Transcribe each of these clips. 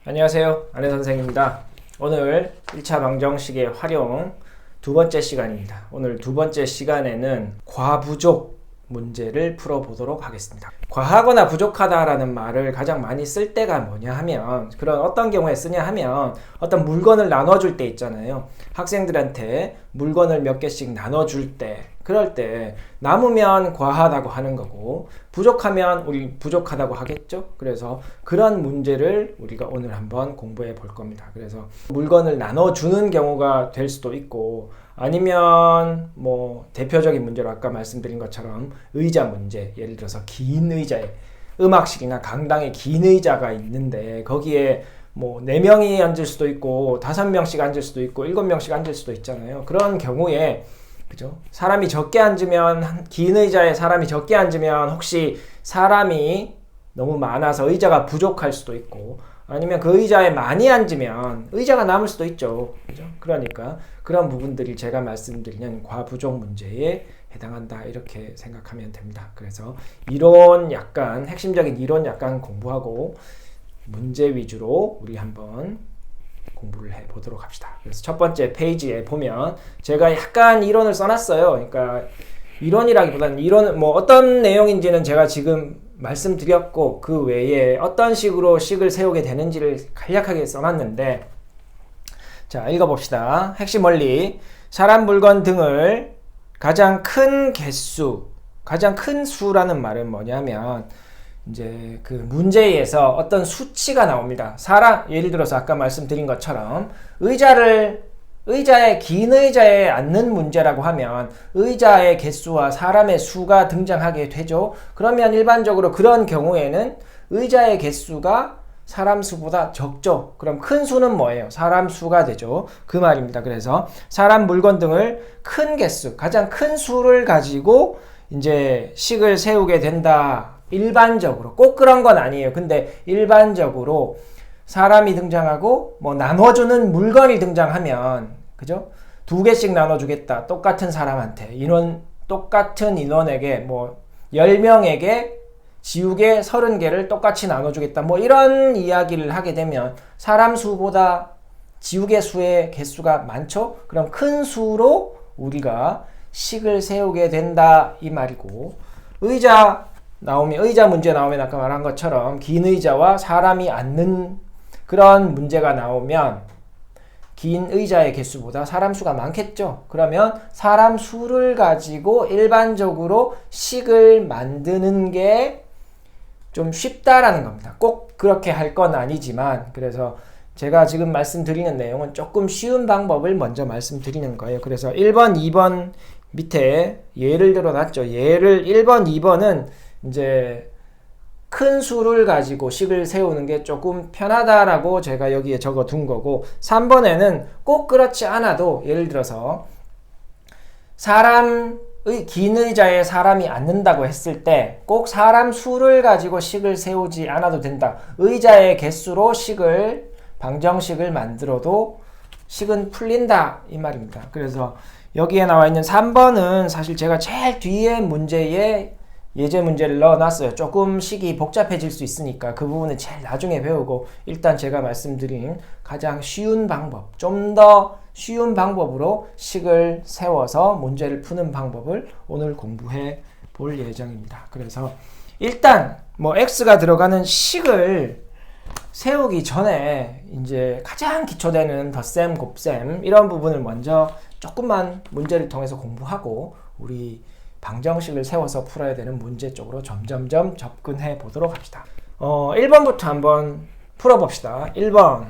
안녕하세요. 안혜 선생입니다. 오늘 1차 방정식의 활용 두 번째 시간입니다. 오늘 두 번째 시간에는 과부족 문제를 풀어보도록 하겠습니다. 과하거나 부족하다라는 말을 가장 많이 쓸 때가 뭐냐 하면, 그런 어떤 경우에 쓰냐 하면 어떤 물건을 나눠줄 때 있잖아요. 학생들한테 물건을 몇 개씩 나눠줄 때, 그럴 때 남으면 과하다고 하는 거고 부족하면 우리 부족하다고 하겠죠. 그래서 그런 문제를 우리가 오늘 한번 공부해 볼 겁니다. 그래서 물건을 나눠주는 경우가 될 수도 있고, 아니면 뭐 대표적인 문제로 아까 말씀드린 것처럼 의자 문제, 예를 들어서 긴 의자에, 음악실이나 강당에 긴 의자가 있는데 거기에 뭐 4명이 앉을 수도 있고 5명씩 앉을 수도 있고 7명씩 앉을 수도 있잖아요. 그런 경우에 그죠? 사람이 적게 앉으면, 긴 의자에 사람이 적게 앉으면 혹시 사람이 너무 많아서 의자가 부족할 수도 있고, 아니면 그 의자에 많이 앉으면 의자가 남을 수도 있죠. 그죠? 그러니까 그런 부분들이 제가 말씀드리는 과부족 문제에 해당한다, 이렇게 생각하면 됩니다. 그래서 이론 약간, 핵심적인 이론 약간 공부하고 문제 위주로 우리 한번 공부를 해보도록 합시다. 그래서 첫 번째 페이지에 보면 제가 약간 이론을 써놨어요. 그러니까 이론이라기보다는 이론은 뭐 어떤 내용인지는 제가 지금 말씀드렸고, 그 외에 어떤 식으로 식을 세우게 되는지를 간략하게 써놨는데, 자, 읽어봅시다. 핵심 원리. 사람, 물건 등을 가장 큰 개수, 가장 큰 수라는 말은 뭐냐면, 이제 그 문제에서 어떤 수치가 나옵니다. 예를 들어서 아까 말씀드린 것처럼 긴 의자에 앉는 문제라고 하면 의자의 개수와 사람의 수가 등장하게 되죠. 그러면 일반적으로 그런 경우에는 의자의 개수가 사람 수보다 적죠. 그럼 큰 수는 뭐예요? 사람 수가 되죠. 그 말입니다. 그래서 사람, 물건 등을 큰 개수, 가장 큰 수를 가지고 이제 식을 세우게 된다. 일반적으로. 꼭 그런 건 아니에요. 근데 일반적으로 사람이 등장하고 뭐 나눠주는 물건이 등장하면, 그죠? 2개씩 나눠주겠다. 똑같은 사람한테. 똑같은 인원에게, 뭐 10명에게 지우개 30개를 똑같이 나눠주겠다. 뭐 이런 이야기를 하게 되면 사람 수보다 지우개 수의 개수가 많죠? 그럼 큰 수로 우리가 식을 세우게 된다, 이 말이고, 의자 문제 나오면 아까 말한 것처럼 긴 의자와 사람이 앉는 그런 문제가 나오면 긴 의자의 개수보다 사람 수가 많겠죠. 그러면 사람 수를 가지고 일반적으로 식을 만드는 게 좀 쉽다라는 겁니다. 꼭 그렇게 할 건 아니지만, 그래서 제가 지금 말씀드리는 내용은 조금 쉬운 방법을 먼저 말씀드리는 거예요. 그래서 1번, 2번 밑에 예를 들어놨죠. 예를 1번, 2번은 이제 큰 수를 가지고 식을 세우는 게 조금 편하다라고 제가 여기에 적어 둔 거고, 3번에는 꼭 그렇지 않아도, 예를 들어서 긴 의자에 사람이 앉는다고 했을 때 꼭 사람 수를 가지고 식을 세우지 않아도 된다. 의자의 개수로 방정식을 만들어도 식은 풀린다, 이 말입니다. 그래서 여기에 나와 있는 3번은 사실 제가 제일 뒤에 문제에 예제 문제를 넣어놨어요. 조금 식이 복잡해질 수 있으니까 그 부분은 제일 나중에 배우고, 일단 제가 말씀드린 가장 쉬운 방법, 좀 더 쉬운 방법으로 식을 세워서 문제를 푸는 방법을 오늘 공부해 볼 예정입니다. 그래서 일단 뭐 x가 들어가는 식을 세우기 전에 이제 가장 기초되는 덧셈, 곱셈 이런 부분을 먼저 조금만 문제를 통해서 공부하고 우리 방정식을 세워서 풀어야 되는 문제 쪽으로 점점점 접근해 보도록 합시다. 1번부터 한번 풀어봅시다. 1번.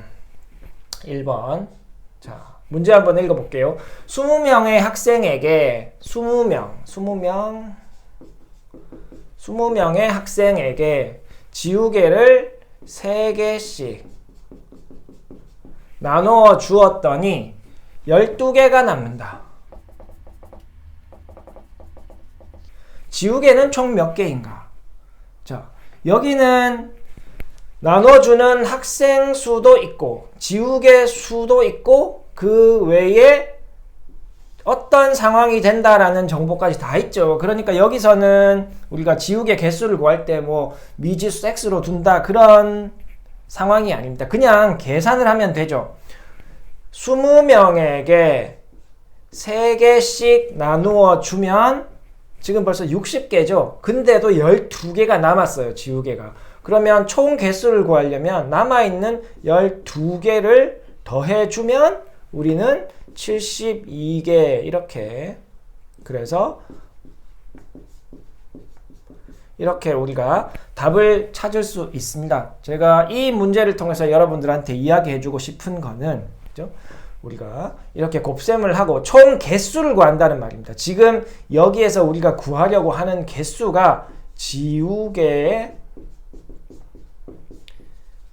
자, 문제 한번 읽어볼게요. 20명의 학생에게 20명의 학생에게 지우개를 3개씩 나누어 주었더니 12개가 남는다. 지우개는 총 몇 개인가? 자, 여기는 나눠주는 학생 수도 있고 지우개 수도 있고 그 외에 어떤 상황이 된다라는 정보까지 다 있죠. 그러니까 여기서는 우리가 지우개 개수를 구할 때 뭐 미지수 x로 둔다, 그런 상황이 아닙니다. 그냥 계산을 하면 되죠. 20명에게 3개씩 나누어 주면 지금 벌써 60개죠. 근데도 12개가 남았어요. 지우개가. 그러면 총 개수를 구하려면 남아있는 12개를 더해주면 우리는 72개 이렇게, 그래서 이렇게 우리가 답을 찾을 수 있습니다. 제가 이 문제를 통해서 여러분들한테 이야기해주고 싶은 거는, 그죠? 우리가 이렇게 곱셈을 하고 총 개수를 구한다는 말입니다. 지금 여기에서 우리가 구하려고 하는 개수가 지우개의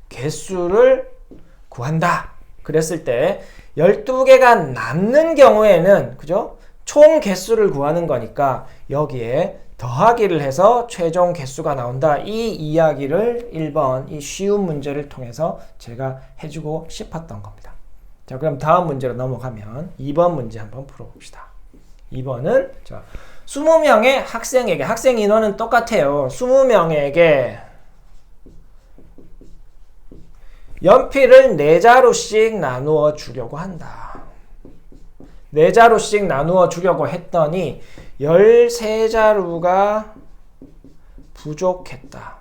개수를 구한다. 그랬을 때 12개가 남는 경우에는, 그죠? 총 개수를 구하는 거니까 여기에 더하기를 해서 최종 개수가 나온다. 이 이야기를 1번 이 쉬운 문제를 통해서 제가 해주고 싶었던 겁니다. 자, 그럼 다음 문제로 넘어가면 2번 문제 한번 풀어봅시다. 2번은 20명의 학생에게, 학생 인원은 똑같아요. 20명에게 연필을 4자루씩 나누어 주려고 한다. 4자루씩 나누어 주려고 했더니 13자루가 부족했다.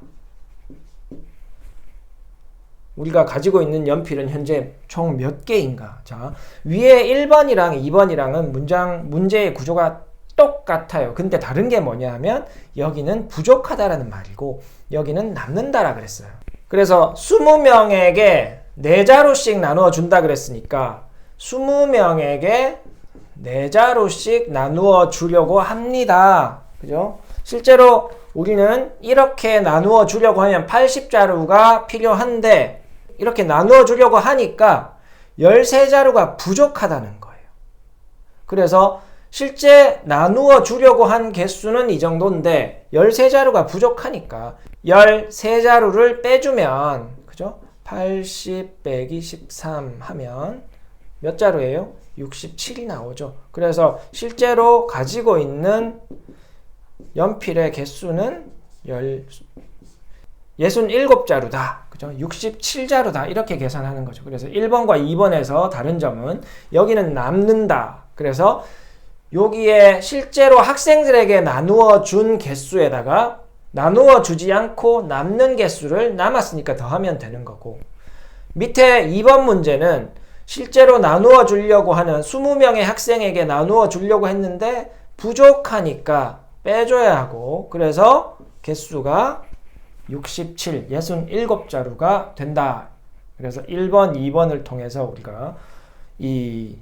우리가 가지고 있는 연필은 현재 총 몇 개인가? 자, 위에 1번이랑 2번이랑은 문제의 구조가 똑같아요. 근데 다른 게 뭐냐 하면 여기는 부족하다라는 말이고 여기는 남는다라 그랬어요. 그래서 20명에게 4자루씩 나누어 준다 그랬으니까 20명에게 4자루씩 나누어 주려고 합니다. 그죠? 실제로 우리는 이렇게 나누어 주려고 하면 80자루가 필요한데 이렇게 나누어 주려고 하니까 13자루가 부족하다는 거예요. 그래서 실제 나누어 주려고 한 개수는 이 정도인데 13자루가 부족하니까 13자루를 빼주면, 그죠? 80 빼기 13 하면 몇 자루예요? 67이 나오죠. 그래서 실제로 가지고 있는 연필의 개수는 67자루다. 그죠? 67자루다. 이렇게 계산하는 거죠. 그래서 1번과 2번에서 다른 점은 여기는 남는다. 그래서 여기에 실제로 학생들에게 나누어 준 개수에다가 나누어 주지 않고 남는 개수를 남았으니까 더하면 되는 거고, 밑에 2번 문제는 실제로 나누어 주려고 하는 20명의 학생에게 나누어 주려고 했는데 부족하니까 빼줘야 하고, 그래서 개수가 67, 67자루가 된다. 그래서 1번, 2번을 통해서 우리가 이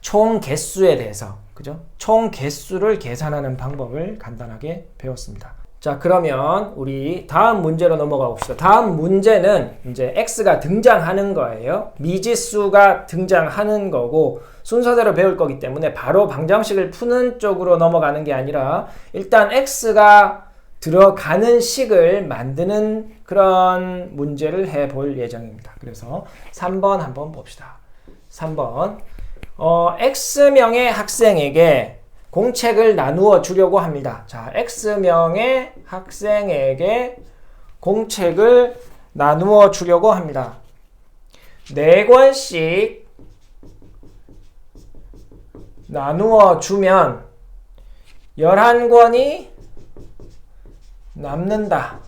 총 개수에 대해서, 그죠? 총 개수를 계산하는 방법을 간단하게 배웠습니다. 자, 그러면 우리 다음 문제로 넘어가 봅시다. 다음 문제는 이제 x가 등장하는 거예요. 미지수가 등장하는 거고 순서대로 배울 거기 때문에 바로 방정식을 푸는 쪽으로 넘어가는 게 아니라 일단 x가 들어가는 식을 만드는 그런 문제를 해볼 예정입니다. 그래서 3번 한번 봅시다. 3번 X명의 학생에게 공책을 나누어 주려고 합니다. 자, X명의 학생에게 공책을 나누어 주려고 합니다. 4권씩 나누어 주면 11권이 남는다.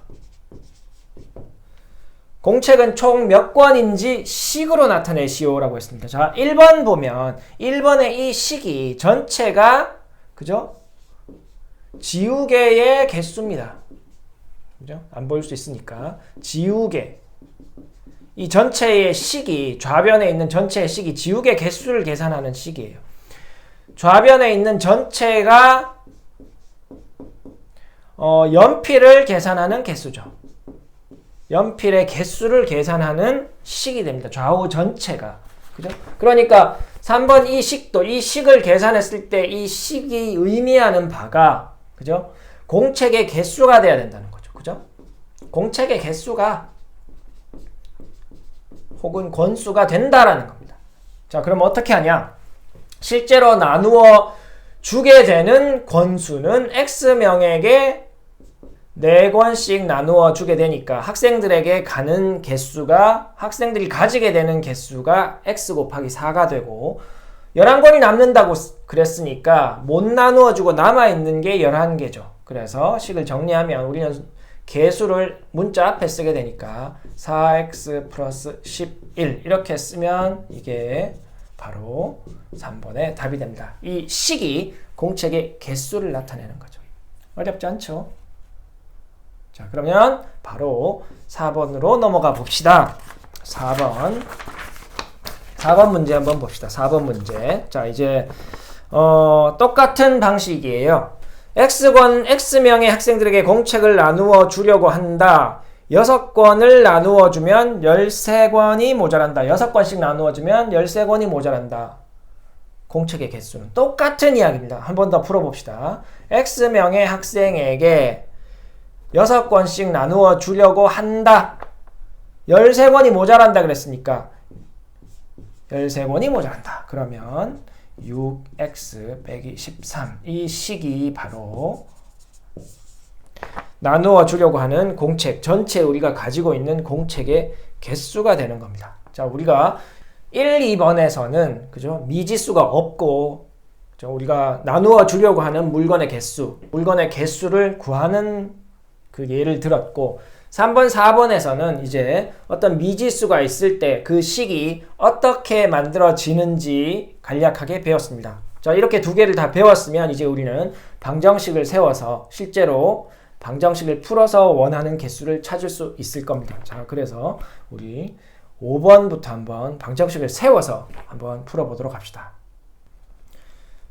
공책은 총 몇 권인지 식으로 나타내시오라고 했습니다. 자, 1번 보면 1번의 이 식이 전체가, 그죠? 지우개의 개수입니다. 그죠? 안 보일 수 있으니까 지우개. 이 전체의 식이, 좌변에 있는 전체의 식이 지우개 개수를 계산하는 식이에요. 좌변에 있는 전체가 연필을 계산하는 개수죠. 연필의 개수를 계산하는 식이 됩니다. 좌우 전체가. 그죠? 그러니까 3번 이 식도, 이 식을 계산했을 때 이 식이 의미하는 바가, 그죠? 공책의 개수가 돼야 된다는 거죠. 그죠? 공책의 개수가 혹은 권수가 된다라는 겁니다. 자, 그럼 어떻게 하냐? 실제로 나누어 주게 되는 권수는 X명에게 4권씩 나누어 주게 되니까 학생들에게 가는 개수가 학생들이 가지게 되는 개수가 x 곱하기 4가 되고 11권이 남는다고 그랬으니까 못 나누어 주고 남아있는 게 11개죠. 그래서 식을 정리하면 우리는 개수를 문자 앞에 쓰게 되니까 4x 플러스 11 이렇게 쓰면 이게 바로 3번의 답이 됩니다. 이 식이 공책의 개수를 나타내는 거죠. 어렵지 않죠? 자, 그러면 바로 4번으로 넘어가 봅시다. 4번 문제 한번 봅시다. 4번 문제. 자, 이제 똑같은 방식이에요. X명의 학생들에게 공책을 나누어 주려고 한다. 6권을 나누어 주면 13권이 모자란다. 6권씩 나누어 주면 13권이 모자란다. 공책의 개수는 똑같은 이야기입니다. 한 번 더 풀어봅시다. X명의 학생에게 6권씩 나누어 주려고 한다. 13권이 모자란다 그랬으니까 13권이 모자란다. 그러면 6x 빼기 13 이 식이 바로 나누어 주려고 하는 공책 전체 우리가 가지고 있는 공책의 개수가 되는 겁니다. 자, 우리가 1, 2번에서는 그죠? 미지수가 없고 그죠? 우리가 나누어 주려고 하는 물건의 개수를 구하는 그 예를 들었고 3번, 4번에서는 이제 어떤 미지수가 있을 때 그 식이 어떻게 만들어지는지 간략하게 배웠습니다. 자, 이렇게 두 개를 다 배웠으면 이제 우리는 방정식을 세워서 실제로 방정식을 풀어서 원하는 개수를 찾을 수 있을 겁니다. 자, 그래서 우리 5번부터 한번 방정식을 세워서 한번 풀어보도록 합시다.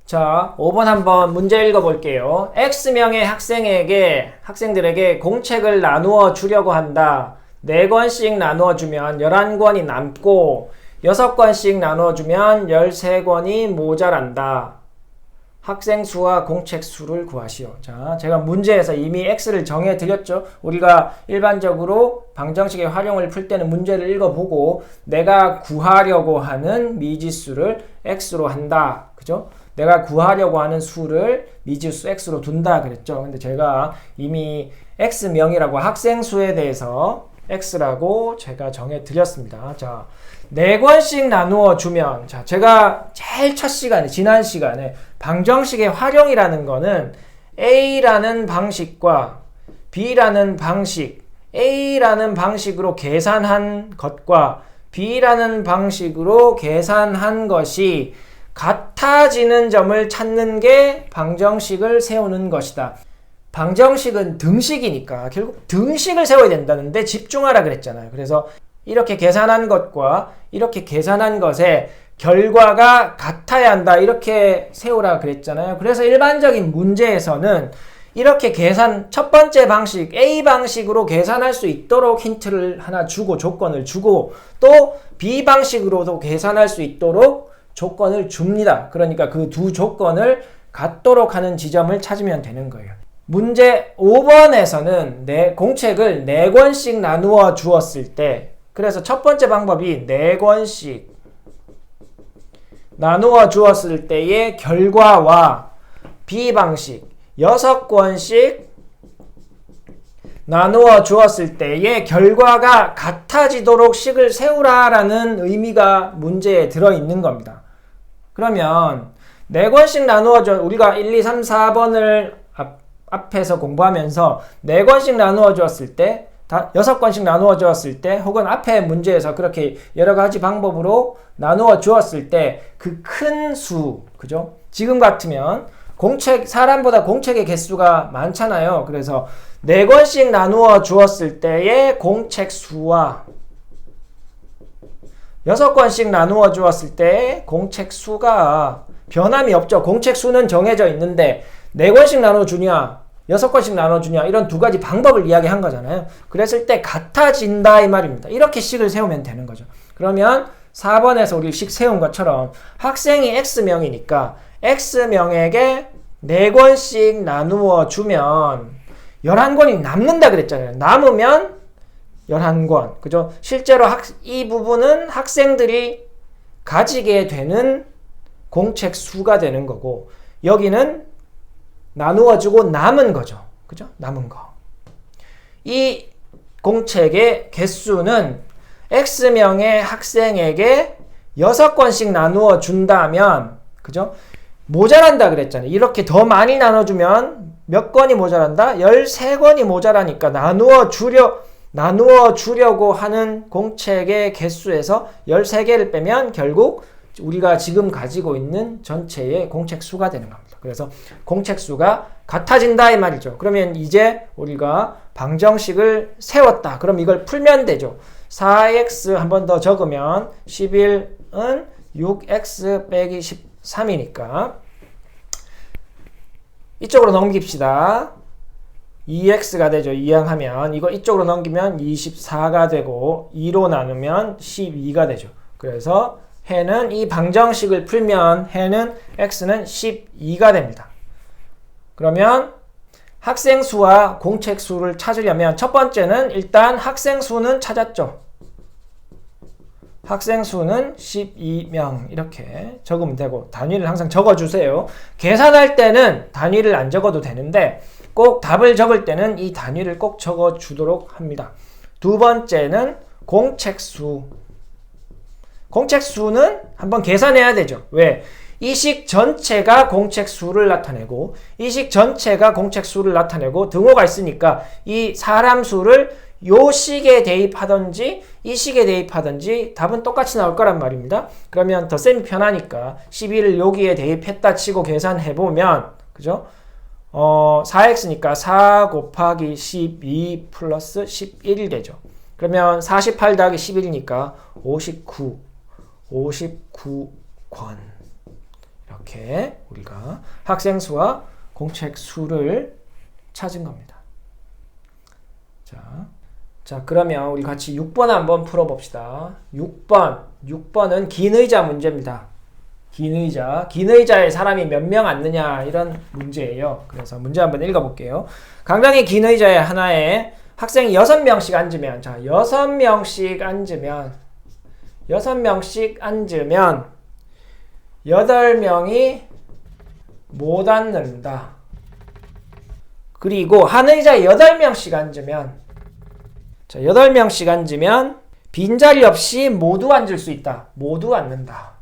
자, 5번 한번 문제 읽어볼게요. X명의 학생들에게 공책을 나누어 주려고 한다. 4권씩 나누어 주면 11권이 남고 6권씩 나누어 주면 13권이 모자란다. 학생 수와 공책 수를 구하시오. 자, 제가 문제에서 이미 X를 정해 드렸죠. 우리가 일반적으로 방정식의 활용을 풀 때는 문제를 읽어보고 내가 구하려고 하는 미지수를 X로 한다. 그죠? 내가 구하려고 하는 수를 미지수 X로 둔다 그랬죠. 근데 제가 이미 X명이라고 학생 수에 대해서 X라고 제가 정해 드렸습니다. 자, 4권씩 나누어 주면, 자, 제가 제일 첫 시간에, 지난 시간에 방정식의 활용이라는 거는 A라는 방식과 B라는 방식, A라는 방식으로 계산한 것과 B라는 방식으로 계산한 것이 같아지는 점을 찾는 게 방정식을 세우는 것이다. 방정식은 등식이니까 결국 등식을 세워야 된다는데 집중하라 그랬잖아요. 그래서 이렇게 계산한 것과 이렇게 계산한 것의 결과가 같아야 한다. 이렇게 세우라 그랬잖아요. 그래서 일반적인 문제에서는 이렇게 첫 번째 방식 A 방식으로 계산할 수 있도록 힌트를 하나 주고 조건을 주고 또 B 방식으로도 계산할 수 있도록 조건을 줍니다. 그러니까 그 두 조건을 같도록 하는 지점을 찾으면 되는 거예요. 문제 5번에서는 공책을 4권씩 나누어 주었을 때 그래서 첫 번째 방법이 4권씩 나누어 주었을 때의 결과와 B 방식 6권씩 나누어 주었을 때의 결과가 같아지도록 식을 세우라라는 의미가 문제에 들어있는 겁니다. 그러면 4권씩 나누어 줘 우리가 1, 2, 3, 4번을 앞에서 공부하면서 4권씩 나누어 주었을 때 6권씩 나누어 주었을 때 혹은 앞에 문제에서 그렇게 여러 가지 방법으로 나누어 주었을 때 그 큰 수, 그죠? 지금 같으면 사람보다 공책의 개수가 많잖아요. 그래서 4권씩 나누어 주었을 때의 공책 수와 6권씩 나누어 주었을 때의 공책 수가 변함이 없죠. 공책 수는 정해져 있는데 4권씩 나눠주냐 6권씩 나눠주냐 이런 두 가지 방법을 이야기한 거잖아요. 그랬을 때 같아진다 이 말입니다. 이렇게 식을 세우면 되는 거죠. 그러면 4번에서 우리 식 세운 것처럼 학생이 X명이니까 X명에게 4권씩 나누어 주면 11권이 남는다 그랬잖아요. 남으면 11권. 그죠? 실제로 이 부분은 학생들이 가지게 되는 공책 수가 되는 거고 여기는 나누어주고 남은 거죠. 그죠? 남은 거. 이 공책의 개수는 X명의 학생에게 6권씩 나누어 준다면, 그죠? 모자란다 그랬잖아요. 이렇게 더 많이 나눠주면 몇 권이 모자란다? 13권이 모자라니까 나누어 주려고 하는 공책의 개수에서 13개를 빼면 결국 우리가 지금 가지고 있는 전체의 공책 수가 되는 겁니다. 그래서 공책 수가 같아진다 이 말이죠. 그러면 이제 우리가 방정식을 세웠다. 그럼 이걸 풀면 되죠. 4x 한 번 더 적으면 11은 6x 빼기 13이니까 이쪽으로 넘깁시다. 2x가 되죠. 이항하면 이거 이쪽으로 넘기면 24가 되고 2로 나누면 12가 되죠. 그래서 해는 이 방정식을 풀면 해는 x는 12가 됩니다. 그러면 학생 수와 공책 수를 찾으려면 첫 번째는 일단 학생 수는 찾았죠. 학생 수는 12명 이렇게 적으면 되고 단위를 항상 적어주세요. 계산할 때는 단위를 안 적어도 되는데 꼭 답을 적을 때는 이 단위를 꼭 적어주도록 합니다. 두 번째는 공책 수. 공책 수는 한번 계산해야 되죠. 왜? 이 식 전체가 공책 수를 나타내고 이 식 전체가 공책 수를 나타내고 등호가 있으니까 이 사람 수를 요 식에 대입하든지 이 식에 대입하든지 답은 똑같이 나올 거란 말입니다. 그러면 더 쌤이 편하니까 12를 여기에 대입했다 치고 계산해보면 그죠? 4x니까 4 곱하기 12 플러스 11이 되죠. 그러면 48 더하기 11이니까 59권. 이렇게 우리가 학생 수와 공책 수를 찾은 겁니다. 자, 그러면 우리 같이 6번 한번 풀어봅시다. 6번은 긴 의자 문제입니다. 긴 의자에 사람이 몇 명 앉느냐 이런 문제예요. 그래서 문제 한번 읽어볼게요. 강당의 긴 의자에 하나에 학생이 6명씩 앉으면 6명씩 앉으면 8명이 못 앉는다. 그리고 한 의자에 8명씩 앉으면 8명씩 앉으면 빈자리 없이 모두 앉을 수 있다. 모두 앉는다.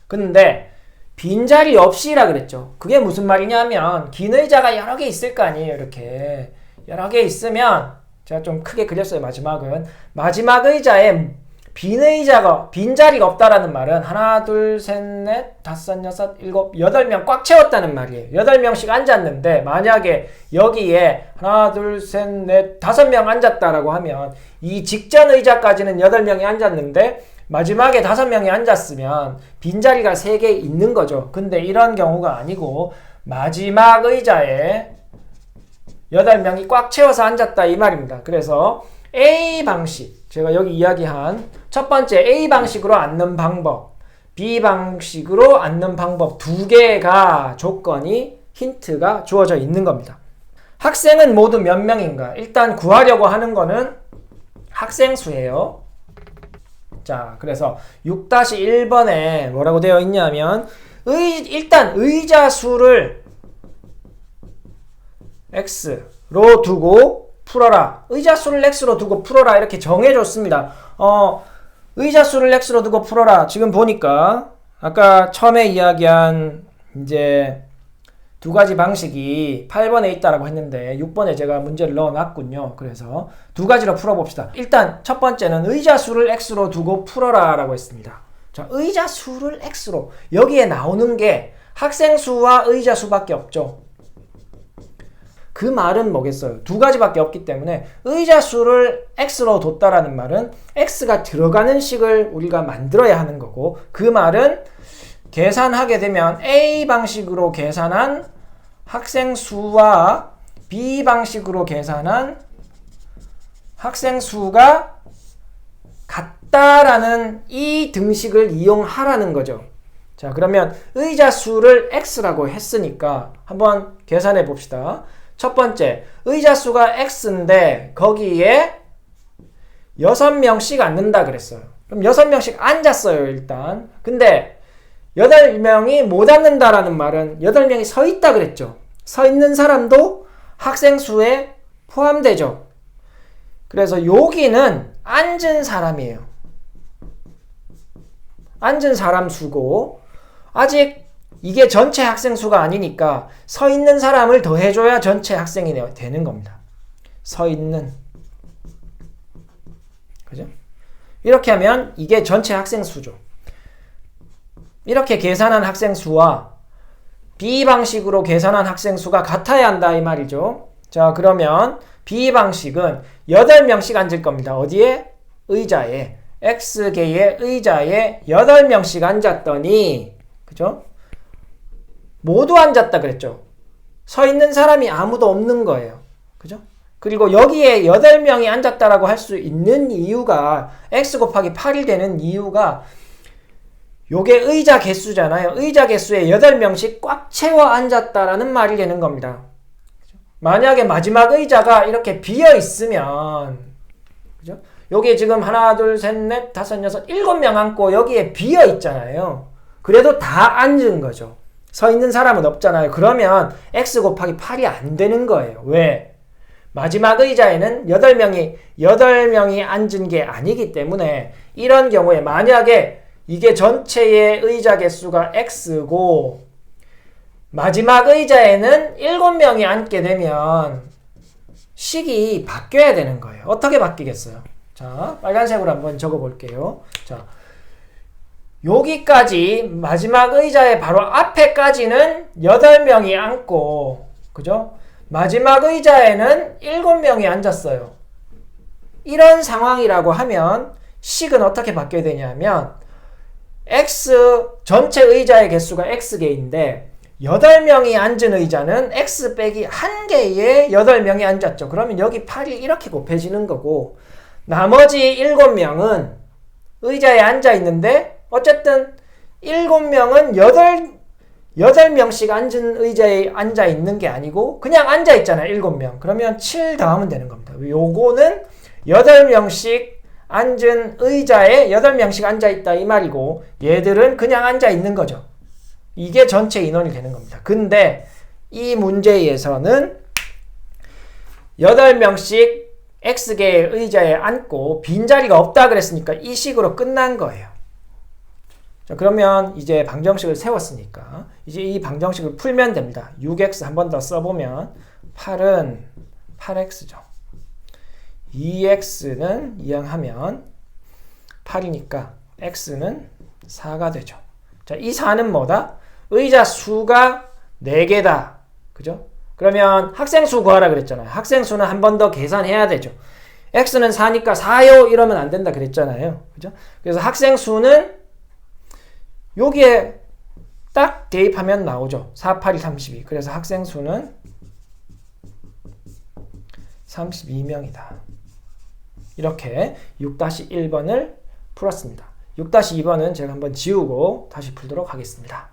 근데 빈자리 없이라 그랬죠. 그게 무슨 말이냐면 긴 의자가 여러 개 있을 거 아니에요. 이렇게 여러 개 있으면 제가 좀 크게 그렸어요. 마지막 의자에 빈자리가 없다라는 말은 하나, 둘, 셋, 넷, 다섯, 여섯, 일곱, 8명 꽉 채웠다는 말이에요. 8명씩 앉았는데 만약에 여기에 하나, 둘, 셋, 넷, 5명 앉았다라고 하면 이 직전 의자까지는 8명이 앉았는데 마지막에 5명이 앉았으면 빈자리가 3개 있는 거죠. 근데 이런 경우가 아니고 마지막 의자에 8명이 꽉 채워서 앉았다 이 말입니다. 그래서 A 방식, 제가 여기 이야기한 첫 번째 A 방식으로 앉는 방법, B 방식으로 앉는 방법 두 개가 조건이 힌트가 주어져 있는 겁니다. 학생은 모두 몇 명인가? 일단 구하려고 하는 거는 학생 수예요. 자, 그래서 6-1번에 뭐라고 되어 있냐면 일단 의자 수를 x로 두고 풀어라. 의자 수를 x로 두고 풀어라. 이렇게 정해줬습니다. 의자 수를 x로 두고 풀어라. 지금 보니까 아까 처음에 이야기한 이제 두 가지 방식이 8번에 있다라고 했는데 6번에 제가 문제를 넣어놨군요. 그래서 두 가지로 풀어봅시다. 일단 첫 번째는 의자 수를 x로 두고 풀어라 라고 했습니다. 자, 의자 수를 x로. 여기에 나오는 게 학생 수와 의자 수밖에 없죠. 그 말은 뭐겠어요? 두 가지밖에 없기 때문에 의자 수를 x로 뒀다라는 말은 x가 들어가는 식을 우리가 만들어야 하는 거고 그 말은 계산하게 되면 A 방식으로 계산한 학생 수와 B 방식으로 계산한 학생 수가 같다라는 이 등식을 이용하라는 거죠. 자, 그러면 의자 수를 x라고 했으니까 한번 계산해 봅시다. 첫 번째, 의자 수가 x인데 거기에 6명씩 앉는다 그랬어요. 그럼 6명씩 앉았어요, 일단. 근데 8명이 못 앉는다라는 말은 8명이 서 있다 그랬죠. 서 있는 사람도 학생 수에 포함되죠. 그래서 여기는 앉은 사람이에요. 앉은 사람 수고, 아직 이게 전체 학생 수가 아니니까 서 있는 사람을 더해줘야 전체 학생이 되는 겁니다. 서 있는. 그죠? 이렇게 하면 이게 전체 학생 수죠. 이렇게 계산한 학생 수와 B 방식으로 계산한 학생 수가 같아야 한다 이 말이죠. 자, 그러면 B 방식은 8명씩 앉을 겁니다. 어디에? 의자에. X개의 의자에 8명씩 앉았더니, 그죠? 모두 앉았다 그랬죠. 서 있는 사람이 아무도 없는 거예요. 그죠? 그리고 여기에 8명이 앉았다라고 할 수 있는 이유가, X 곱하기 8이 되는 이유가, 요게 의자 개수잖아요. 의자 개수에 8명씩 꽉 채워 앉았다라는 말이 되는 겁니다. 만약에 마지막 의자가 이렇게 비어 있으면, 그죠? 여기 지금 하나, 둘, 셋, 넷, 다섯, 여섯, 7명 앉고 여기에 비어 있잖아요. 그래도 다 앉은 거죠. 서 있는 사람은 없잖아요. 그러면 X 곱하기 8이 안 되는 거예요. 왜? 마지막 의자에는 8명이 앉은 게 아니기 때문에, 이런 경우에 만약에 이게 전체의 의자 개수가 X고 마지막 의자에는 7명이 앉게 되면 식이 바뀌어야 되는 거예요. 어떻게 바뀌겠어요? 자, 빨간색으로 한번 적어 볼게요. 자, 여기까지 마지막 의자의 바로 앞에까지는 8명이 앉고, 그죠? 마지막 의자에는 7명이 앉았어요. 이런 상황이라고 하면 식은 어떻게 바뀌어야 되냐면, X 전체 의자의 개수가 X개인데 8명이 앉은 의자는 X 빼기 1개에 8명이 앉았죠. 그러면 여기 8이 이렇게 곱해지는 거고, 나머지 7명은 의자에 앉아 있는데, 어쨌든 7명은 8명씩 앉은 의자에 앉아 있는 게 아니고 그냥 앉아 있잖아요. 7명. 그러면 7 더하면 되는 겁니다. 요거는 8명씩 앉은 의자에 8명씩 앉아 있다 이 말이고, 얘들은 그냥 앉아 있는 거죠. 이게 전체 인원이 되는 겁니다. 근데 이 문제에서는 8명씩 X개의 의자에 앉고 빈자리가 없다 그랬으니까 이 식으로 끝난 거예요. 자, 그러면 이제 방정식을 세웠으니까 이제 이 방정식을 풀면 됩니다. 6x 한 번 더 써보면 8은 8x죠. 2x는 이항하면 8이니까 x는 4가 되죠. 자, 이 4는 뭐다? 의자 수가 4개다. 그죠? 그러면 학생 수 구하라 그랬잖아요. 학생 수는 한 번 더 계산해야 되죠. x는 4니까 4요 이러면 안 된다 그랬잖아요. 그죠? 그래서 학생 수는 여기에 딱 대입하면 나오죠. 4, 8이 32. 그래서 학생 수는 32명이다. 이렇게 6-1번을 풀었습니다. 6-2번은 제가 한번 지우고 다시 풀도록 하겠습니다.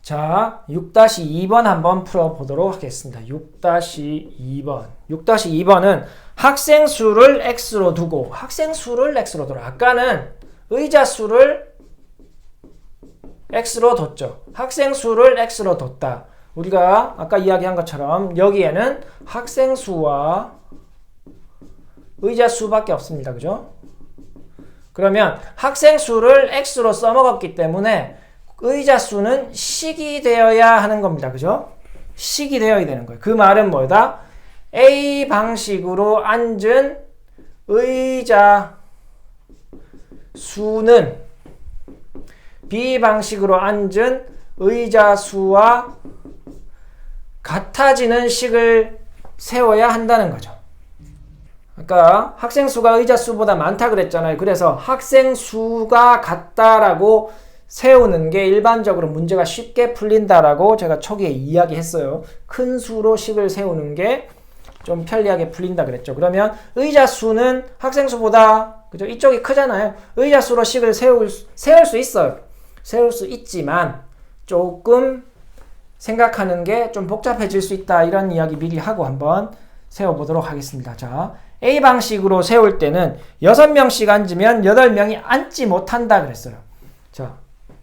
자, 6-2번 한번 풀어보도록 하겠습니다. 6-2번. 6-2번은 학생 수를 x로 두고 학생 수를 x로 두라. 아까는 의자 수를 x로 뒀죠. 학생 수를 x로 뒀다. 우리가 아까 이야기한 것처럼 여기에는 학생 수와 의자 수밖에 없습니다. 그죠? 그러면 학생 수를 x로 써먹었기 때문에 의자 수는 식이 되어야 하는 겁니다. 그죠? 식이 되어야 되는 거예요. 그 말은 뭐다? A 방식으로 앉은 의자 수는 B 방식으로 앉은 의자 수와 같아지는 식을 세워야 한다는 거죠. 아까 학생 수가 의자 수보다 많다 그랬잖아요. 그래서 학생 수가 같다라고 세우는 게 일반적으로 문제가 쉽게 풀린다라고 제가 초기에 이야기했어요. 큰 수로 식을 세우는 게 좀 편리하게 풀린다 그랬죠. 그러면 의자 수는 학생 수보다, 그죠? 이쪽이 크잖아요. 의자 수로 식을 세울 수 있어요. 세울 수 있지만 조금 생각하는 게 좀 복잡해질 수 있다. 이런 이야기 미리 하고 한번 세워보도록 하겠습니다. 자, A 방식으로 세울 때는 6명씩 앉으면 8명이 앉지 못한다 그랬어요. 자,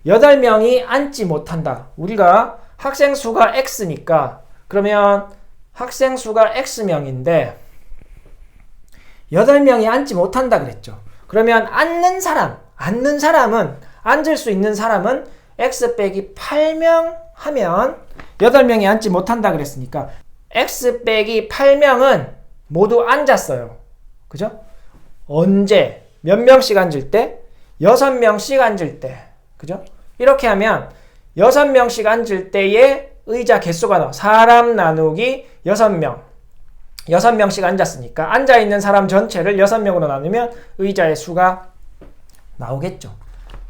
8명이 앉지 못한다. 우리가 학생 수가 X니까 그러면 학생 수가 X명인데 8명이 앉지 못한다 그랬죠. 그러면 앉는 사람은 앉을 수 있는 사람은 x 빼기 8명 하면 8명이 앉지 못한다 그랬으니까 x 빼기 8명은 모두 앉았어요. 그죠? 언제? 몇 명씩 앉을 때? 6명씩 앉을 때. 그죠? 이렇게 하면 6명씩 앉을 때의 의자 개수가 나와. 사람 나누기 6명. 6명씩 앉았으니까 앉아있는 사람 전체를 6명으로 나누면 의자의 수가 나오겠죠.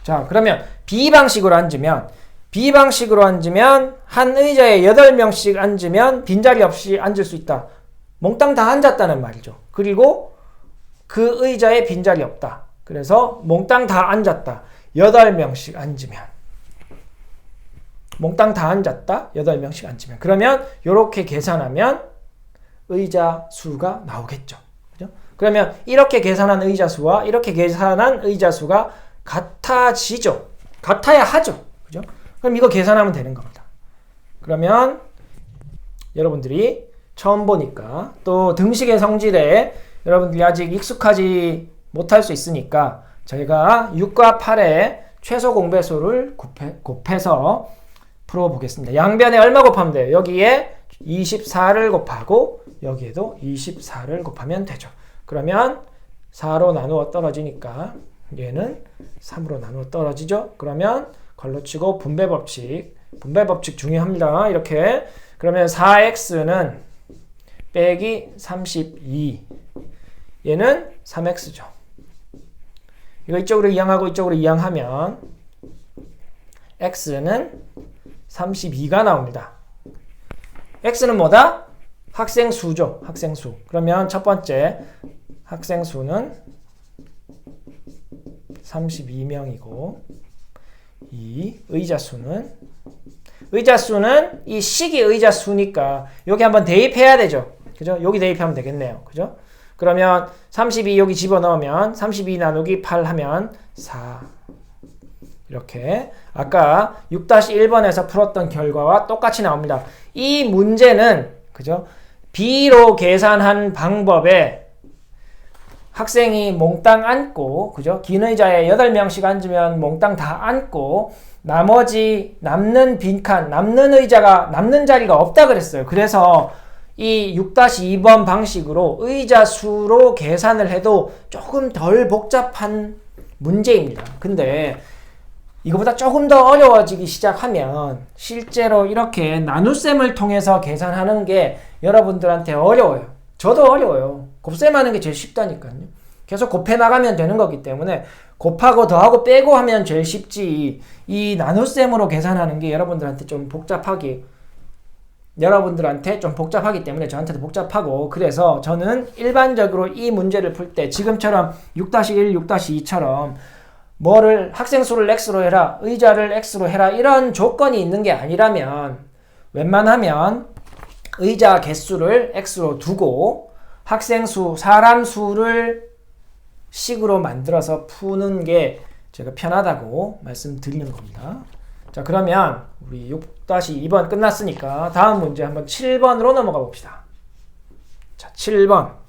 자, 그러면 B방식으로 앉으면 한 의자에 8명씩 앉으면 빈자리 없이 앉을 수 있다. 몽땅 다 앉았다는 말이죠. 그리고 그 의자에 빈자리 없다. 그래서 몽땅 다 앉았다. 8명씩 앉으면. 몽땅 다 앉았다. 8명씩 앉으면. 그러면 이렇게 계산하면 의자 수가 나오겠죠. 그죠? 그러면 이렇게 계산한 의자 수와 이렇게 계산한 의자 수가 같아지죠. 같아야 하죠. 그죠? 그럼 이거 계산하면 되는 겁니다. 그러면 여러분들이 처음 보니까 또 등식의 성질에 여러분들이 아직 익숙하지 못할 수 있으니까 저희가 6과 8의 최소 공배수를 곱해서 풀어보겠습니다. 양변에 얼마 곱하면 돼요? 여기에 24를 곱하고 여기에도 24를 곱하면 되죠. 그러면 4로 나누어 떨어지니까 얘는 3으로 나누어 떨어지죠. 그러면 걸러치고 분배법칙 중요합니다. 이렇게 그러면 4x는 빼기 32 얘는 3x죠. 이거 이쪽으로 이항하고 이쪽으로 이항하면 x는 32가 나옵니다. x는 뭐다? 학생수죠. 학생수. 그러면 첫 번째 학생수는 32명이고 이 의자수는 이 식이 의자수니까 여기 한번 대입해야 되죠. 그죠? 여기 대입하면 되겠네요. 그죠? 그러면 32 여기 집어넣으면 32 나누기 8 하면 4 이렇게 아까 6-1번에서 풀었던 결과와 똑같이 나옵니다. 이 문제는 그죠? B로 계산한 방법에 학생이 몽땅 앉고 그죠? 긴 의자에 8명씩 앉으면 몽땅 다 앉고 나머지 남는 빈칸, 남는 의자가 남는 자리가 없다 그랬어요. 그래서 이 6-2번 방식으로 의자 수로 계산을 해도 조금 덜 복잡한 문제입니다. 근데 이거보다 조금 더 어려워지기 시작하면 실제로 이렇게 나눗셈을 통해서 계산하는 게 여러분들한테 어려워요. 저도 어려워요. 곱셈하는 게 제일 쉽다니까요. 계속 곱해 나가면 되는 거기 때문에 곱하고 더하고 빼고 하면 제일 쉽지 이 나눗셈으로 계산하는 게 여러분들한테 좀 복잡하기 때문에 저한테도 복잡하고 그래서 저는 일반적으로 이 문제를 풀 때 지금처럼 6-1, 6-2처럼 뭐를 학생수를 x로 해라, 의자를 x로 해라 이런 조건이 있는 게 아니라면 웬만하면 의자 개수를 x로 두고 학생수, 사람 수를 식으로 만들어서 푸는 게 제가 편하다고 말씀드리는 겁니다. 자, 그러면 우리 6-2번 끝났으니까 다음 문제 한번 7번으로 넘어가 봅시다. 자, 7번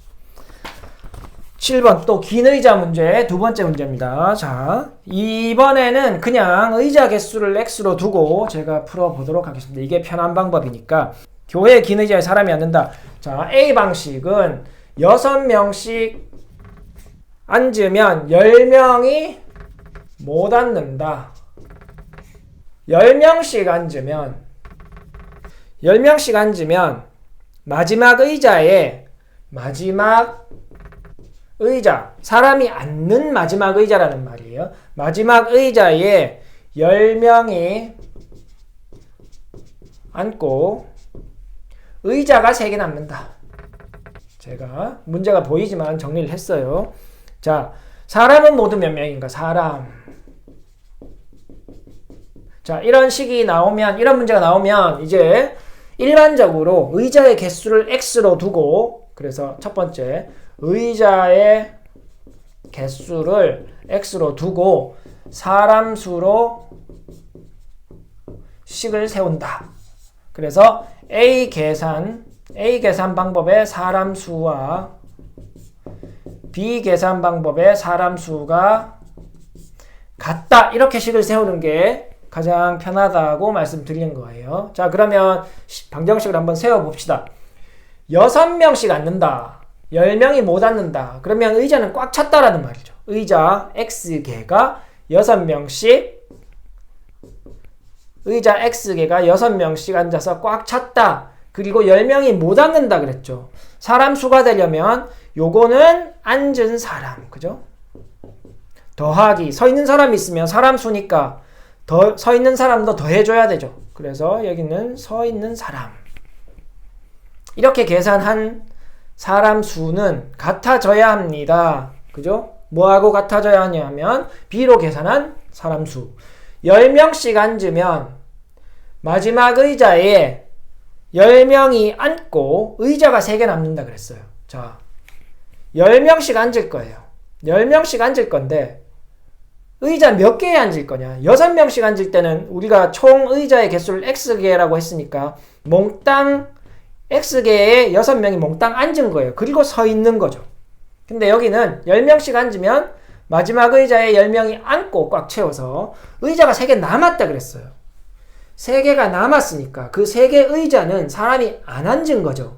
또 긴 의자 문제 두 번째 문제입니다. 자, 이번에는 그냥 의자 개수를 x로 두고 제가 풀어보도록 하겠습니다. 이게 편한 방법이니까 교회 긴 의자에 사람이 앉는다. 자, A 방식은 6명씩 앉으면 10명이 못 앉는다. 10명씩 앉으면 마지막 의자, 사람이 앉는 마지막 의자라는 말이에요. 마지막 의자에 10명이 앉고 의자가 3개 남는다. 제가 문제가 보이지만 정리를 했어요. 자, 사람은 모두 몇 명인가? 사람. 자, 이런 문제가 나오면 이제 일반적으로 의자의 개수를 x로 두고 그래서 첫 번째 의자의 개수를 x로 두고 사람 수로 식을 세운다. 그래서 A 계산 방법의 사람 수와 비계산 방법에 사람 수가 같다. 이렇게 식을 세우는 게 가장 편하다고 말씀드린 거예요. 자, 그러면 방정식을 한번 세워봅시다. 6명씩 앉는다. 10명이 못 앉는다. 그러면 의자는 꽉 찼다라는 말이죠. 의자 X개가 6명씩 의자 X개가 6명씩 앉아서 꽉 찼다. 그리고 10명이 못 앉는다 그랬죠. 사람 수가 되려면 요거는 앉은 사람, 그죠? 더하기 서 있는 사람이 있으면 사람 수니까 서 있는 사람도 더해줘야 되죠. 그래서 여기는 서 있는 사람. 이렇게 계산한 사람 수는 같아져야 합니다. 그죠? 뭐하고 같아져야 하냐면 B로 계산한 사람 수. 10명씩 앉으면 마지막 의자에 10명이 앉고 의자가 3개 남는다 그랬어요. 자, 10명씩 앉을 거예요. 10명씩 앉을 건데 의자 몇 개에 앉을 거냐? 6명씩 앉을 때는 우리가 총 의자의 개수를 X개라고 했으니까 몽땅 X개에 6명이 몽땅 앉은 거예요. 그리고 서 있는 거죠. 근데 여기는 10명씩 앉으면 마지막 의자에 10명이 앉고 꽉 채워서 의자가 3개 남았다 그랬어요. 3개가 남았으니까 그 3개 의자는 사람이 안 앉은 거죠.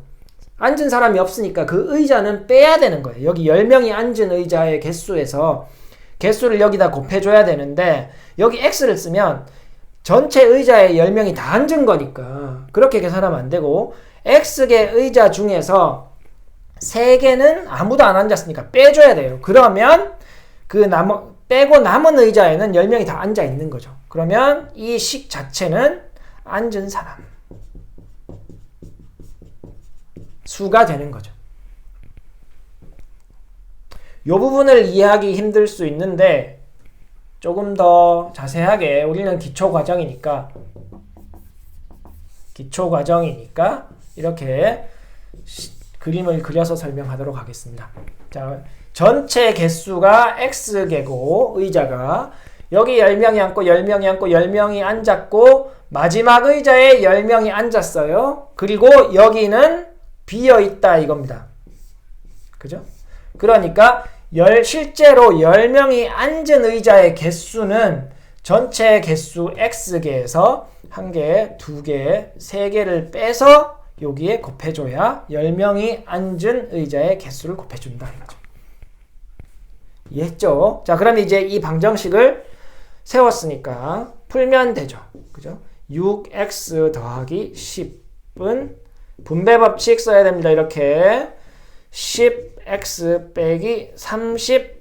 앉은 사람이 없으니까 그 의자는 빼야 되는 거예요. 여기 10명이 앉은 의자의 개수에서 개수를 여기다 곱해줘야 되는데 여기 X를 쓰면 전체 의자에 10명이 다 앉은 거니까 그렇게 계산하면 안 되고 X개 의자 중에서 3개는 아무도 안 앉았으니까 빼줘야 돼요. 그러면 빼고 남은 의자에는 10명이 다 앉아 있는 거죠. 그러면 이 식 자체는 앉은 사람 수가 되는 거죠. 이 부분을 이해하기 힘들 수 있는데 조금 더 자세하게 우리는 기초과정이니까 이렇게 그림을 그려서 설명하도록 하겠습니다. 자, 전체 개수가 X개고 의자가 여기 10명이 앉고 10명이 앉고 10명이 앉았고 마지막 의자에 10명이 앉았어요. 그리고 여기는 비어있다 이겁니다. 그죠? 그러니까 실제로 10명이 앉은 의자의 개수는 전체 개수 X개에서 1개, 2개, 3개를 빼서 여기에 곱해줘야 10명이 앉은 의자의 개수를 곱해준다 이거죠. 이해했죠? 자, 그럼 이제 이 방정식을 세웠으니까 풀면 되죠. 그죠? 6x 더하기 10은 분배 법칙 써야 됩니다. 이렇게 10x 빼기 30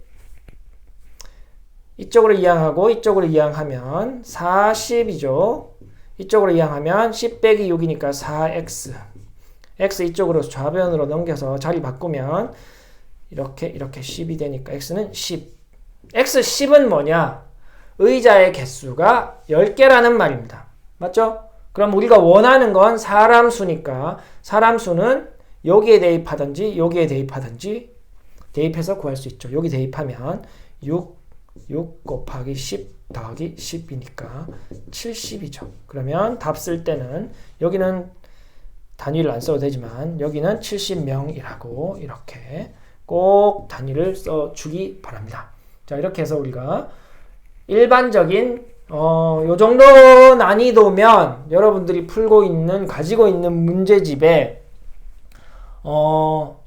이쪽으로 이항하고 이쪽으로 이항하면 40이죠. 이쪽으로 이항하면 10 빼기 6이니까 4x x 이쪽으로 좌변으로 넘겨서 자리 바꾸면 이렇게 10이 되니까 x는 10 x 10은 뭐냐? 의자의 개수가 10개라는 말입니다. 맞죠? 그럼 우리가 원하는 건 사람 수니까 사람 수는 여기에 대입하든지 여기에 대입하든지 대입해서 구할 수 있죠. 여기 대입하면 6 곱하기 10 더하기 10이니까 70이죠. 그러면 답 쓸 때는 여기는 단위를 안 써도 되지만 여기는 70명이라고 이렇게 꼭 단위를 써주기 바랍니다. 자, 이렇게 해서 우리가 일반적인 요 정도 난이도면 여러분들이 가지고 있는 문제집에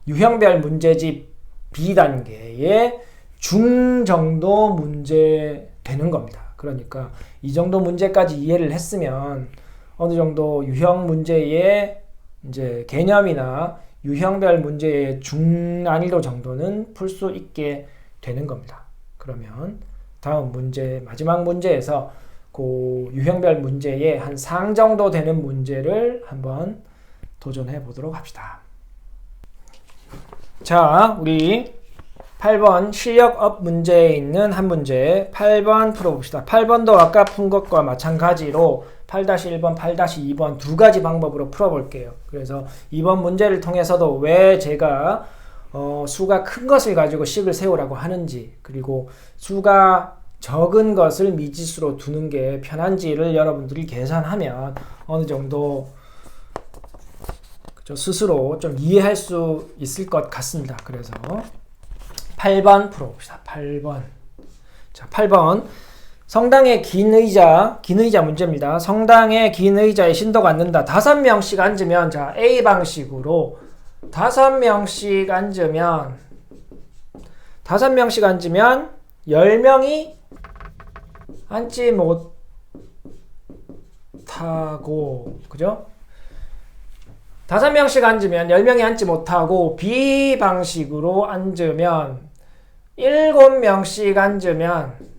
유형별 문제집 B단계의 중정도 문제 되는 겁니다. 그러니까 이 정도 문제까지 이해를 했으면 어느 정도 유형 문제의 이제 개념이나 유형별 문제의 중난이도 정도는 풀 수 있게 되는 겁니다. 그러면 다음 문제, 마지막 문제에서 그 유형별 문제의 한 상 정도 되는 문제를 한번 도전해 보도록 합시다. 자, 우리 8번 실력업 문제에 있는 한 문제 8번 풀어봅시다. 8번도 아까 푼 것과 마찬가지로 8-1번, 8-2번 두 가지 방법으로 풀어볼게요. 그래서 이번 문제를 통해서도 왜 제가 수가 큰 것을 가지고 식을 세우라고 하는지, 그리고 수가 적은 것을 미지수로 두는 게 편한지를 여러분들이 계산하면 어느 정도 스스로 좀 이해할 수 있을 것 같습니다. 그래서 8번 풀어봅시다. 8번. 자, 8번. 성당의 긴 의자 문제입니다. 성당의 긴 의자에 신도가 앉는다. 5명씩 앉으면, 자, A 방식으로 5명씩 앉으면 10명이 앉지 못하고, 그죠? 5명씩 앉으면 10명이 앉지 못하고, B 방식으로 앉으면 7명씩 앉으면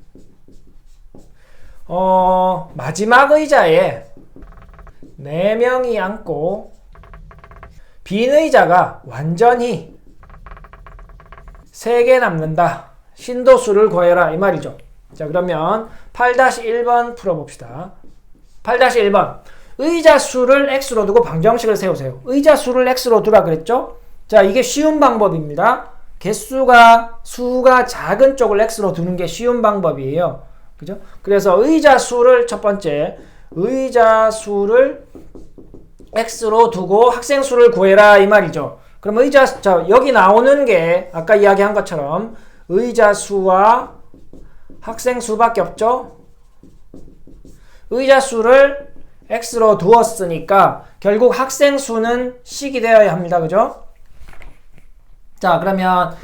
마지막 의자에 4명이 앉고 빈 의자가 완전히 3개 남는다. 신도수를 구해라 이 말이죠. 자, 그러면 8-1번 풀어봅시다. 8-1번. 의자 수를 x로 두고 방정식을 세우세요. 의자 수를 x로 두라 그랬죠? 자, 이게 쉬운 방법입니다. 수가 작은 쪽을 x로 두는 게 쉬운 방법이에요. 그죠? 그래서 의자 수를 첫 번째, 의자 수를 x로 두고 학생 수를 구해라 이 말이죠. 그럼 자, 여기 나오는 게 아까 이야기한 것처럼 의자 수와 학생 수밖에 없죠? 의자 수를 x로 두었으니까 결국 학생 수는 식이 되어야 합니다. 그죠? 자, 그러면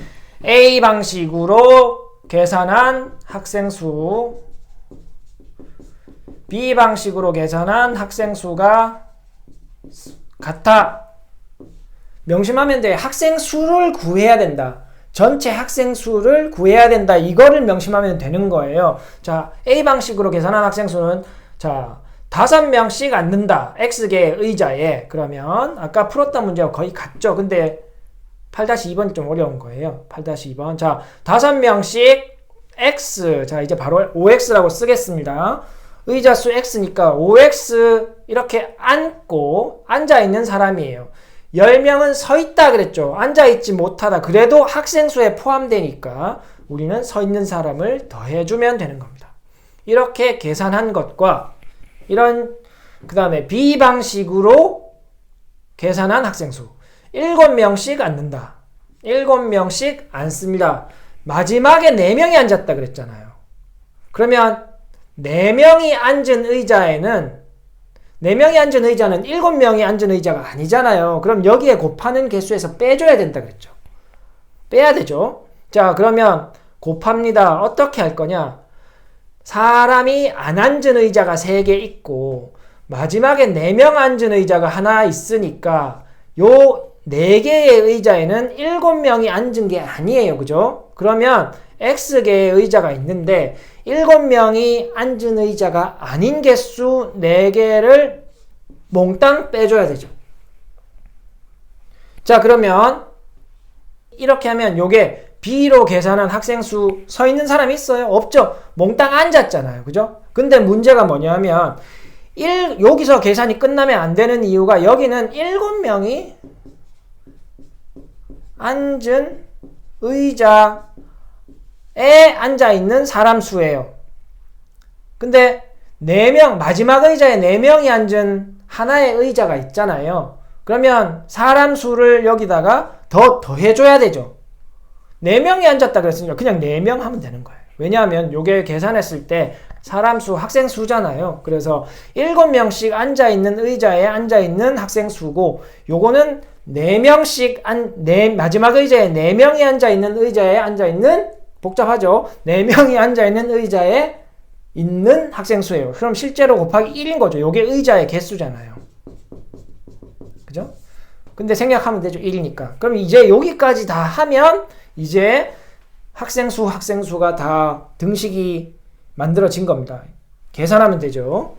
A 방식으로 계산한 학생 수, B 방식으로 계산한 학생 수가 같아. 명심하면 돼. 학생 수를 구해야 된다. 전체 학생 수를 구해야 된다. 이거를 명심하면 되는 거예요. 자, A 방식으로 계산한 학생 수는, 자, 5명씩 앉는다. X개의 의자에. 그러면 아까 풀었던 문제와 거의 같죠. 근데 8-2번이 좀 어려운 거예요. 8-2번. 자, 5명씩 X. 자, 이제 바로 OX라고 쓰겠습니다. 의자 수 X니까 OX 이렇게 앉아있는 사람이에요. 10명은 서 있다 그랬죠. 앉아있지 못하다. 그래도 학생 수에 포함되니까 우리는 서 있는 사람을 더해주면 되는 겁니다. 이렇게 계산한 것과 그 다음에 B 방식으로 계산한 학생 수. 7명씩 앉는다. 7명씩 앉습니다. 마지막에 4명이 앉았다 그랬잖아요. 그러면 4명이 앉은 의자는 7명이 앉은 의자가 아니잖아요. 그럼 여기에 곱하는 개수에서 빼줘야 된다 그랬죠. 빼야 되죠. 자, 그러면 곱합니다. 어떻게 할 거냐? 사람이 안 앉은 의자가 3개 있고 마지막에 4명 앉은 의자가 하나 있으니까 요 4개의 의자에는 7명이 앉은 게 아니에요. 그죠? 그러면 X개의 의자가 있는데 7명이 앉은 의자가 아닌 개수 4개를 몽땅 빼줘야 되죠. 자, 그러면 이렇게 하면 요게 B로 계산한 학생 수 서 있는 사람이 있어요? 없죠? 몽땅 앉았잖아요. 그죠? 근데 문제가 뭐냐면 여기서 계산이 끝나면 안 되는 이유가 여기는 7명이 앉은 의자에 앉아있는 사람 수예요. 근데 4명, 마지막 의자에 4명이 앉은 하나의 의자가 있잖아요. 그러면 사람 수를 여기다가 더해줘야 되죠. 4명이 앉았다 그랬으니까 그냥 4명 하면 되는 거예요. 왜냐하면 요게 계산했을 때 사람 수, 학생 수잖아요. 그래서 7명씩 앉아있는 의자에 앉아있는 학생 수고 요거는 4명씩 마지막 의자에 4명이 앉아있는 의자에 앉아있는 복잡하죠. 4명이 앉아있는 의자에 있는 학생 수예요. 그럼 실제로 곱하기 1인 거죠. 요게 의자의 개수잖아요. 그죠? 근데 생략하면 되죠. 1이니까. 그럼 이제 여기까지 다 하면 이제 학생 수가 다 등식이 만들어진 겁니다. 계산하면 되죠.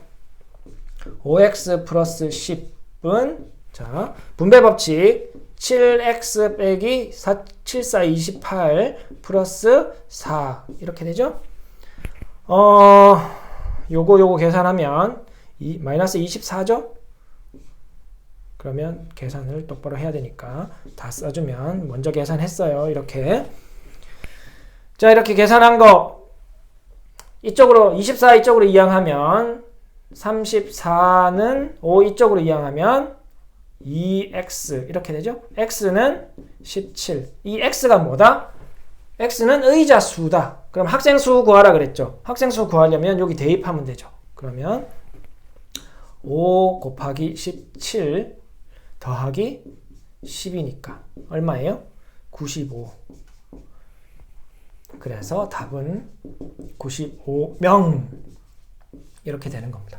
5x 플러스 10은 자, 분배 법칙 7x 빼기 7, 4, 28 플러스 4 이렇게 되죠. 요거 계산하면 마이너스 24죠. 그러면 계산을 똑바로 해야 되니까 다 써주면 먼저 계산했어요. 이렇게. 자, 이렇게 계산한 거 이쪽으로 24 이쪽으로 이항하면 34는 5 이쪽으로 이항하면 2x 이렇게 되죠. x는 17. 이 x가 뭐다? x는 의자수다. 그럼 학생수 구하라 그랬죠. 학생수 구하려면 여기 대입하면 되죠. 그러면 5 곱하기 17 더하기 10이니까 얼마예요? 95. 그래서 답은 95명 이렇게 되는 겁니다.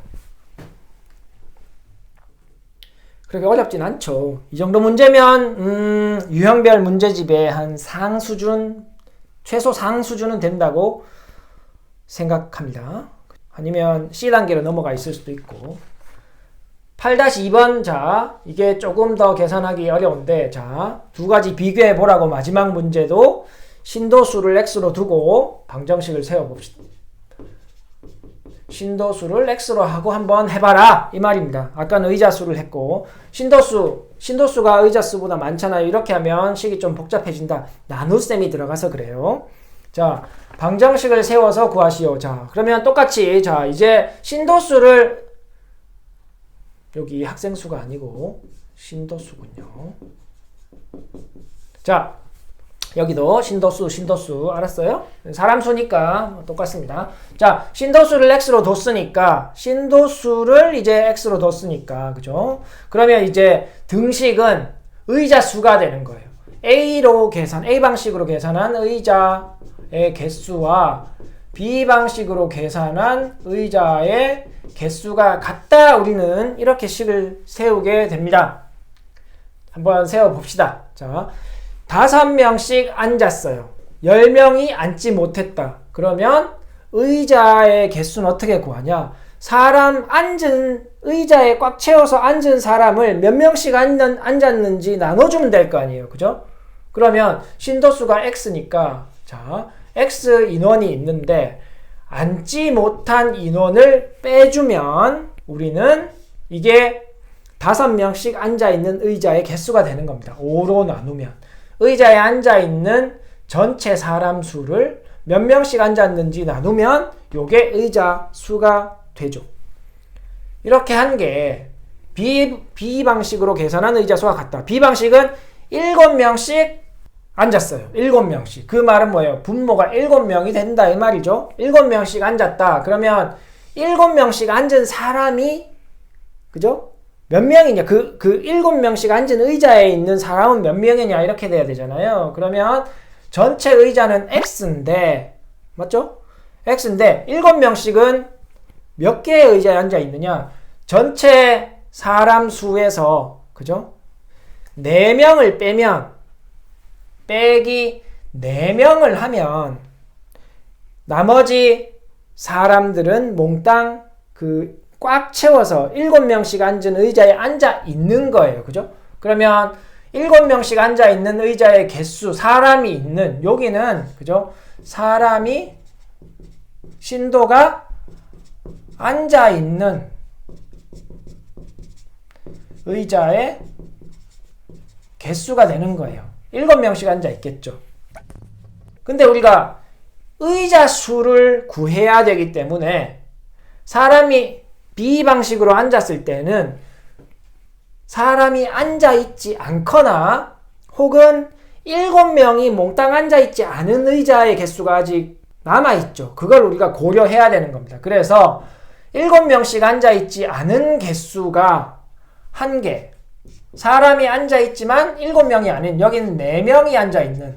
그렇게 어렵진 않죠. 이 정도 문제면 유형별 문제집의 한 상수준, 최소 상수준은 된다고 생각합니다. 아니면 C단계로 넘어가 있을 수도 있고. 8-2번, 자, 이게 조금 더 계산하기 어려운데, 자, 두 가지 비교해 보라고 마지막 문제도 신도수를 x로 두고 방정식을 세워봅시다. 신도수를 x로 하고 한번 해봐라 이 말입니다. 아까는 의자수를 했고 신도수가 의자수보다 많잖아요. 이렇게 하면 식이 좀 복잡해진다. 나눗셈이 들어가서 그래요. 자, 방정식을 세워서 구하시오. 자, 그러면 똑같이 자 이제 신도수를 여기 학생수가 아니고 신도수군요. 자, 여기도 신도수 알았어요? 사람 수니까 똑같습니다. 자, 신도수를 x로 뒀으니까 신도수를 이제 x로 뒀으니까 그죠? 그러면 이제 등식은 의자 수가 되는 거예요. A 방식으로 계산한 의자의 개수와 B 방식으로 계산한 의자의 개수가 같다. 우리는 이렇게 식을 세우게 됩니다. 한번 세워봅시다. 자, 5명씩 앉았어요. 10명이 앉지 못했다. 그러면 의자의 개수는 어떻게 구하냐? 사람 앉은 의자에 꽉 채워서 앉은 사람을 몇 명씩 앉았는지 나눠주면 될 거 아니에요. 그죠? 그러면 신도수가 x니까 자, x 인원이 있는데 앉지 못한 인원을 빼주면 우리는 이게 5명씩 앉아있는 의자의 개수가 되는 겁니다. 5로 나누면 의자에 앉아있는 전체 사람 수를 몇 명씩 앉았는지 나누면 요게 의자 수가 되죠. 이렇게 한 게 B 방식으로 계산한 의자 수와 같다. B 방식은 7명씩 앉았어요. 7명씩. 그 말은 뭐예요? 분모가 7명이 된다 이 말이죠. 7명씩 앉았다. 그러면 7명씩 앉은 사람이 그죠? 몇 명이냐? 그 7명씩 앉은 의자에 있는 사람은 몇 명이냐? 이렇게 돼야 되잖아요. 그러면 전체 의자는 X인데, 맞죠? X인데, 7명씩은 몇 개의 의자에 앉아 있느냐? 전체 사람 수에서, 그죠? 4명을 빼면, 빼기 4명을 하면, 나머지 사람들은 몽땅 꽉 채워서 7명씩 앉은 의자에 앉아 있는 거예요. 그죠? 그러면 7명씩 앉아 있는 의자의 개수, 사람이 있는, 여기는, 그죠? 사람이, 신도가 앉아 있는 의자의 개수가 되는 거예요. 7명씩 앉아 있겠죠. 근데 우리가 의자 수를 구해야 되기 때문에 사람이 B 방식으로 앉았을 때는 사람이 앉아있지 않거나 혹은 7명이 몽땅 앉아있지 않은 의자의 개수가 아직 남아있죠. 그걸 우리가 고려해야 되는 겁니다. 그래서 7명씩 앉아있지 않은 개수가 1개, 사람이 앉아있지만 7명이 아닌, 여기는 4명이 앉아있는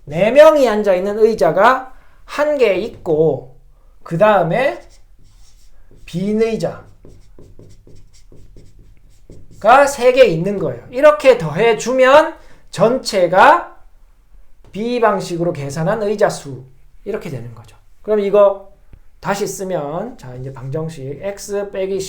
4명이 앉아있는 의자가 1개 있고 그 다음에 빈 의자가 3개 있는 거예요. 이렇게 더해주면 전체가 B 방식으로 계산한 의자 수 이렇게 되는 거죠. 그럼 이거 다시 쓰면 자 이제 방정식 x 빼기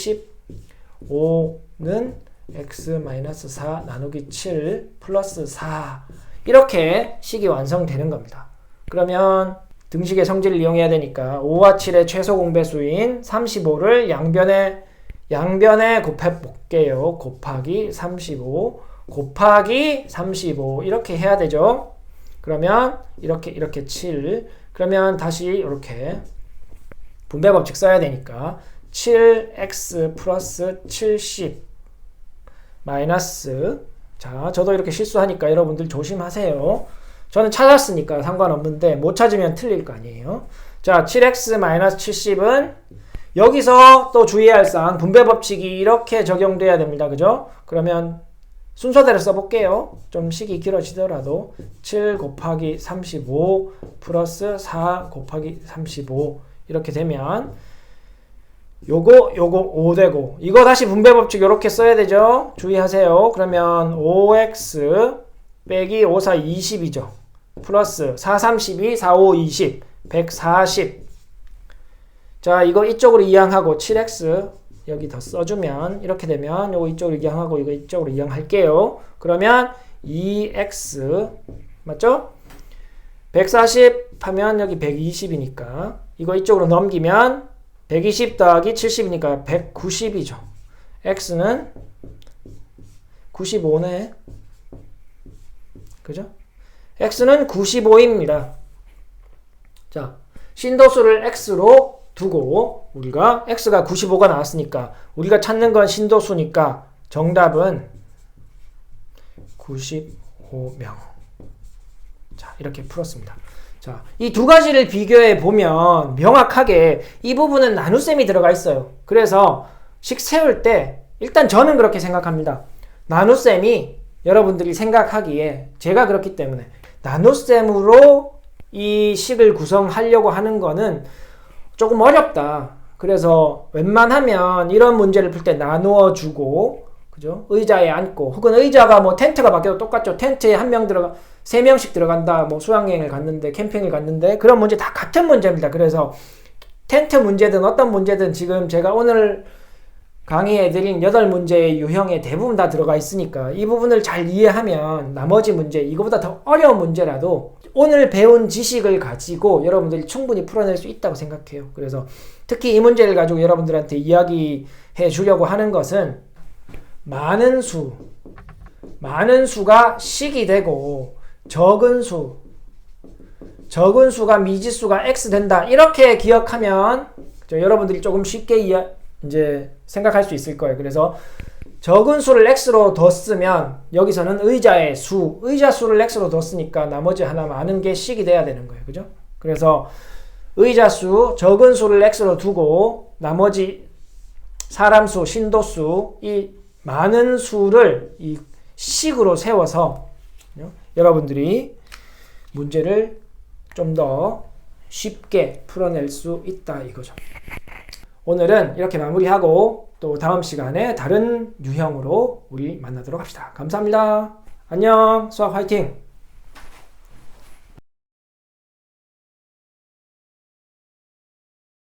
15는 x-4 나누기 7 플러스 4 이렇게 식이 완성되는 겁니다. 그러면 등식의 성질을 이용해야 되니까 5와 7의 최소 공배수인 35를 양변에 곱해 볼게요. 곱하기 35 곱하기 35 이렇게 해야 되죠. 그러면 이렇게 7 그러면 다시 이렇게 분배 법칙 써야 되니까 7x 플러스 70 마이너스 자 저도 이렇게 실수하니까 여러분들 조심하세요. 저는 찾았으니까 상관없는데 못 찾으면 틀릴 거 아니에요. 자, 7x-70은 여기서 또 주의할 사항 분배 법칙이 이렇게 적용돼야 됩니다. 그죠? 그러면 순서대로 써볼게요. 좀 식이 길어지더라도 7 곱하기 35 플러스 4 곱하기 35 이렇게 되면 요거 5 되고, 이거 다시 분배 법칙 이렇게 써야 되죠. 주의하세요. 그러면 5x 빼기 5, 4, 20이죠. 플러스 4, 32, 4, 5, 20 140. 자, 이거 이쪽으로 이항하고 7x 여기 더 써주면 이렇게 되면 요거 이쪽으로 이항하고 이거 이쪽으로 이항할게요. 그러면 2x 맞죠? 140 하면 여기 120이니까 이거 이쪽으로 넘기면 120 더하기 70이니까 190이죠. x는 95네. 그죠? x는 95입니다. 자, 신도수를 x로 두고 우리가 x가 95가 나왔으니까 우리가 찾는 건 신도수니까 정답은 95명. 자, 이렇게 풀었습니다. 자, 이 두 가지를 비교해 보면 명확하게 이 부분은 나눗셈이 들어가 있어요. 그래서 식 세울 때 일단 저는 그렇게 생각합니다. 나눗셈이 여러분들이 생각하기에 제가 그렇기 때문에 나눗셈으로 이 식을 구성하려고 하는 거는 조금 어렵다. 그래서 웬만하면 이런 문제를 풀 때 나누어 주고, 그죠? 의자에 앉고, 혹은 의자가 뭐 텐트가 바뀌어도 똑같죠. 텐트에 한 명 들어가, 3명씩 들어간다. 뭐 수학여행을 갔는데, 캠핑을 갔는데, 그런 문제 다 같은 문제입니다. 그래서 텐트 문제든 어떤 문제든 지금 제가 오늘 강의해드린 8문제의 유형에 대부분 다 들어가 있으니까 이 부분을 잘 이해하면 나머지 문제, 이거보다 더 어려운 문제라도 오늘 배운 지식을 가지고 여러분들이 충분히 풀어낼 수 있다고 생각해요. 그래서 특히 이 문제를 가지고 여러분들한테 이야기해 주려고 하는 것은 많은 수가 식이 되고 적은 수가 미지수가 x 된다. 이렇게 기억하면 여러분들이 조금 쉽게 이제 생각할 수 있을 거예요. 그래서 적은 수를 x로 뒀으면 여기서는 의자 수를 x로 뒀으니까 나머지 하나 많은 게 식이 돼야 되는 거예요. 그죠? 그래서 의자 수, 적은 수를 x로 두고 나머지 사람 수, 신도수, 이 많은 수를 이 식으로 세워서 여러분들이 문제를 좀 더 쉽게 풀어낼 수 있다 이거죠. 오늘은 이렇게 마무리하고 또 다음 시간에 다른 유형으로 우리 만나도록 합시다. 감사합니다. 안녕. 수학 화이팅!